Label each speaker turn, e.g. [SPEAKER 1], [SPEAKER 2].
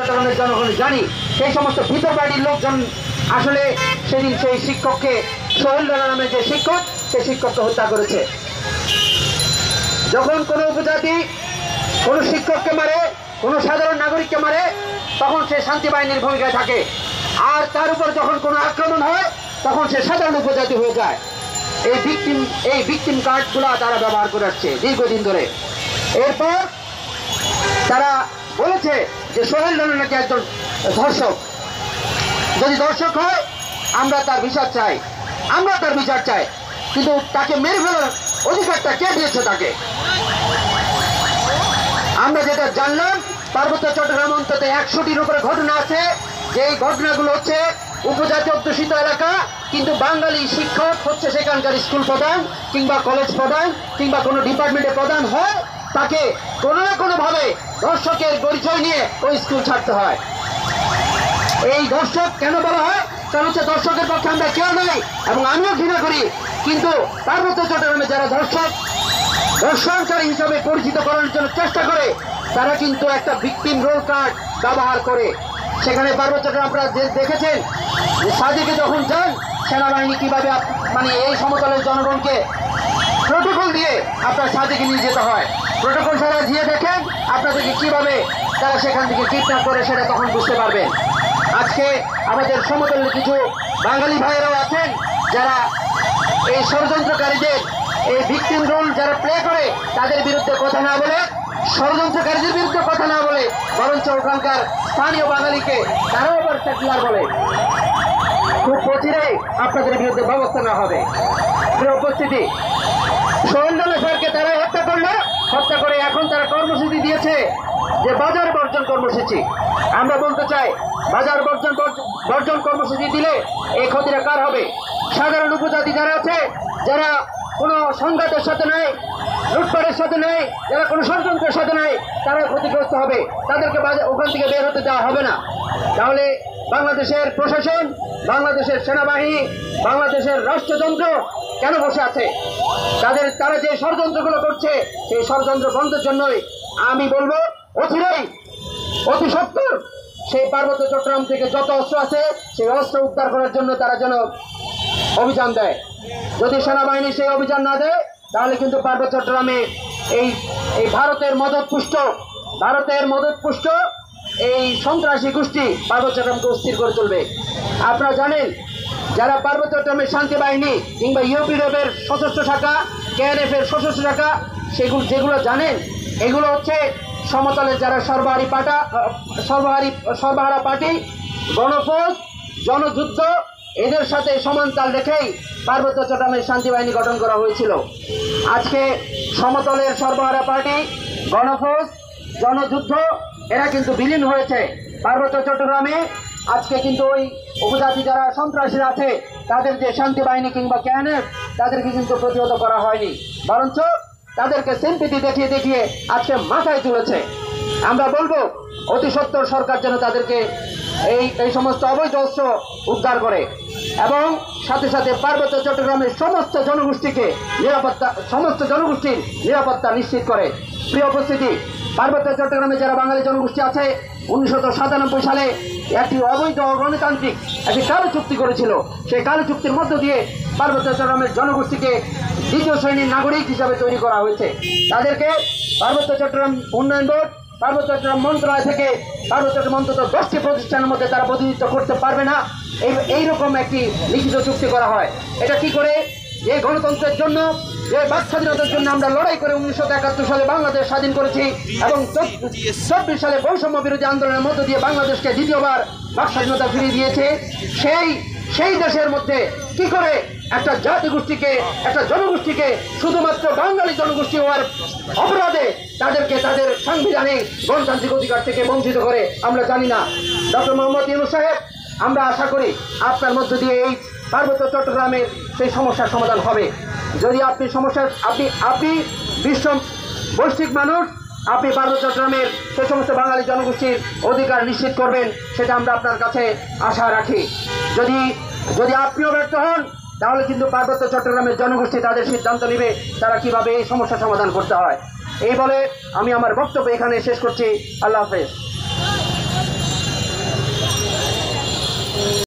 [SPEAKER 1] চট্টগ্রামের জনগণ জানি সেই সমস্ত ভিতর বাড়ির লোকজন আসলে সেদিন সেই শিক্ষককে, সোহেল রানা নামে যে শিক্ষক, সেই শিক্ষককে হত্যা করেছে। যখন কোনো উপজাতি কোনো শিক্ষককে মারে, কোনো সাধারণ নাগরিককে মারে, তখন সে শান্তি বাহিনীর ভূমিকায় থাকে। আর তার উপর যখন কোনো আক্রমণ হয় তখন সে সাধারণ উপজাতি হয়ে যায়। এই ভিকটিম কার্ডগুলা তারা ব্যবহার করে আসছে দীর্ঘদিন ধরে। এরপর তারা বলেছে যে সোহেল রানা নাকি একজন ধর্ষক। যদি ধর্ষক হয় আমরা তার বিচার চাই, আমরা তার বিচার চাই, কিন্তু তাকে মেরে ফেলার অধিকারটা কে দিয়েছে তাকে? আমরা যেটা জানলাম, পার্বত্য চট্টগ্রাম অন্তত 100টির উপরে ঘটনা আছে, যে এই ঘটনাগুলো হচ্ছে উপজাতি অধ্যুষিত এলাকা, কিন্তু বাঙালি শিক্ষক হচ্ছে সেখানকার স্কুল প্রধান কিংবা কলেজ প্রধান কিংবা কোনো ডিপার্টমেন্টের প্রধান হয়, তাকে কোনো না কোনোভাবে ধর্ষকের পরিচয় নিয়ে ওই স্কুল ছাড়তে হয়। এই ধর্ষক কেন বলা হয়? কারণ হচ্ছে ধর্ষকের পক্ষে আমরা কেউ নই এবং আমিও ঘৃণা করি, কিন্তু পার্বত্য চট্টগ্রামে যারা ধর্ষণকারী হিসাবে পরিচিত করার জন্য চেষ্টা করে, তারা কিন্তু একটা ভিকটিম রোল কার্ড ব্যবহার করে। সেখানে পার্বত্য চট্টগ্রাম আপনারা দেখেছেন যে সাজেকে যখন যান, সেনাবাহিনী কিভাবে এই সমতলের জনগণকে প্রোটোকল দিয়ে আপনার সাজেকে নিয়ে যেতে হয়। প্রোটোকল ছাড়া দিয়ে দেখেন আপনাদেরকে কিভাবে তারা সেখান থেকে কিডন্যাপ করে, সেটা তখন বুঝতে পারবেন। আজকে আমাদের সমতলের কিছু বাঙালি ভাইয়েরাও আছেন যারা এই ষড়যন্ত্রকারীদের এই ভিকটিম রোল যারা প্লে করে, তাদের বিরুদ্ধে কথা না বলে, ষড়যন্ত্রকারীদের বিরুদ্ধে কথা না বলে, বরঞ্চ ওখানকার স্থানীয় বাঙালিকে তারাও আবার সেকুলার বলে। খুব অচিরেই আপনাদের বিরুদ্ধে ব্যবস্থা নেওয়া হবে। প্রিয় উপস্থিতি, সোহেল রানা স্যারকে তারা হত্যা করলো, হত্যা করে এখন তারা কর্মসূচি দিয়েছে যে বাজার বর্জন কর্মসূচি। আমরা বলতে চাই, বাজার বর্জন কর্মসূচি দিলে এই ক্ষতিটা কার হবে? সাধারণ উপজাতি যারা আছে, যারা কোনো সংঘাতের সাথে নাই, লুটপাটের সাথে নাই, যারা কোনো ষড়যন্ত্রের সাথে নাই, তারা ক্ষতিগ্রস্ত হবে। তাদেরকে ওখান থেকে বের হতে দেওয়া হবে না। তাহলে বাংলাদেশের প্রশাসন, বাংলাদেশের সেনাবাহিনী, বাংলাদেশের রাষ্ট্রযন্ত্র কেন বসে আছে? তারা যে ষড়যন্ত্রগুলো করছে, সেই ষড়যন্ত্র বন্ধের জন্যই আমি বলবো অচিরেই, অতি সত্বর সেই পার্বত্য চট্টগ্রাম থেকে যত অস্ত্র আছে সেই অস্ত্র উদ্ধার করার জন্য তারা যেন অভিযান দেয়। যদি সেনাবাহিনী সেই অভিযান না দেয়, তাহলে কিন্তু পার্বত্য চট্টগ্রামে এই ভারতের মদতপুষ্ট এই সন্ত্রাসী গোষ্ঠী পার্বত্য চট্টগ্রামকে অস্থির করে তুলবে। আপনারা জানেন, যারা পার্বত্য চট্টগ্রামের শান্তি বাহিনী কিংবা ইউপিডিএফের সশস্ত্র শাখা, কেএনএফ এর সশস্ত্র শাখা, যেগুলো জানেন, এগুলো হচ্ছে সমতলের যারা সর্বহারা পার্টি, গণফৌজ, জনযুদ্ধ, এদের সাথে সমান তাল রেখেই পার্বত্য চট্টগ্রামের শান্তি বাহিনী গঠন করা হয়েছিল। আজকে সমতলের সর্বহারা পার্টি, গণফৌজ, জনযুদ্ধ এরা কিন্তু বিলীন হয়েছে পার্বত্য চট্টগ্রামে। আজকে কিন্তু ওই উপজাতি যারা সন্ত্রাসীরা আছে, তাদের যে শান্তি বাহিনী কিংবা কেএনএফ, তাদেরকে কিন্তু প্রতিহত করা হয়নি, বরঞ্চ তাদেরকে সিম্পিটি দেখিয়ে আজকে মাথায় তুলেছে। আমরা বলবো অতি সত্বর সরকার যেন তাদেরকে এই সমস্ত অবৈধ অস্ত্র উদ্ধার করে এবং সাথে সাথে পার্বত্য চট্টগ্রামের সমস্ত জনগোষ্ঠীর নিরাপত্তা নিশ্চিত করে। প্রিয় উপস্থিতি, পার্বত্য চট্টগ্রামে যারা বাঙালি জনগোষ্ঠী আছে, 1997 সালে একটি অবৈধ গণতান্ত্রিক একটি কালো চুক্তি করেছিল। সেই কালো চুক্তির মধ্য দিয়ে পার্বত্য চট্টগ্রামের জনগোষ্ঠীকে দ্বিতীয় শ্রেণীর নাগরিক হিসাবে তৈরি করা হয়েছে। তাদেরকে পার্বত্য চট্টগ্রাম উন্নয়ন বোর্ড, পার্বত্য চট্টগ্রাম মন্ত্রণালয় থেকে পার্বত্য চট্টগ্রাম অন্তত 10টি প্রতিষ্ঠানের মধ্যে তারা প্রতিনিধিত্ব করতে পারবে না, এইরকম একটি লিখিত চুক্তি করা হয়। এটা কি করে? যে গণতন্ত্রের জন্য, যে বাক স্বাধীনতার জন্য আমরা লড়াই করে 1971 সালে বাংলাদেশ স্বাধীন করেছি এবং 24 সালে বৈষম্য বিরোধী আন্দোলনের মধ্য দিয়ে বাংলাদেশকে দ্বিতীয়বার বাক স্বাধীনতা ফিরিয়ে দিয়েছে। সেই দেশের মধ্যে কি করে একটা জাতিগোষ্ঠীকে, একটা জনগোষ্ঠীকে শুধুমাত্র বাঙালি জনগোষ্ঠী হওয়ার অপরাধে তাদেরকে তাদের সাংবিধানিক গণতান্ত্রিক অধিকার থেকে বঞ্চিত করে আমরা জানি না। ডক্টর মোহাম্মদ ইউনূস সাহেব, আমরা আশা করি আপনার মধ্য দিয়ে এই পার্বত্য চট্টগ্রামের সেই সমস্যার সমাধান হবে। যদি আপনি বৈশ্বিক মানুষ, আপনি পার্বত্য চট্টগ্রামের সেই সমস্ত বাঙালি জনগোষ্ঠীর অধিকার নিশ্চিত করবেন, সেটা আমরা আপনার কাছে আশা রাখি। যদি আপনিও ব্যর্থ হন, তাহলে কিন্তু পার্বত্য চট্টগ্রামের জনগোষ্ঠী তাদের সিদ্ধান্ত নেবে তারা কিভাবে এই সমস্যা সমাধান করতে হয়। এই বলে আমি আমার বক্তব্য এখানে শেষ করছি। আল্লাহ হাফেজ।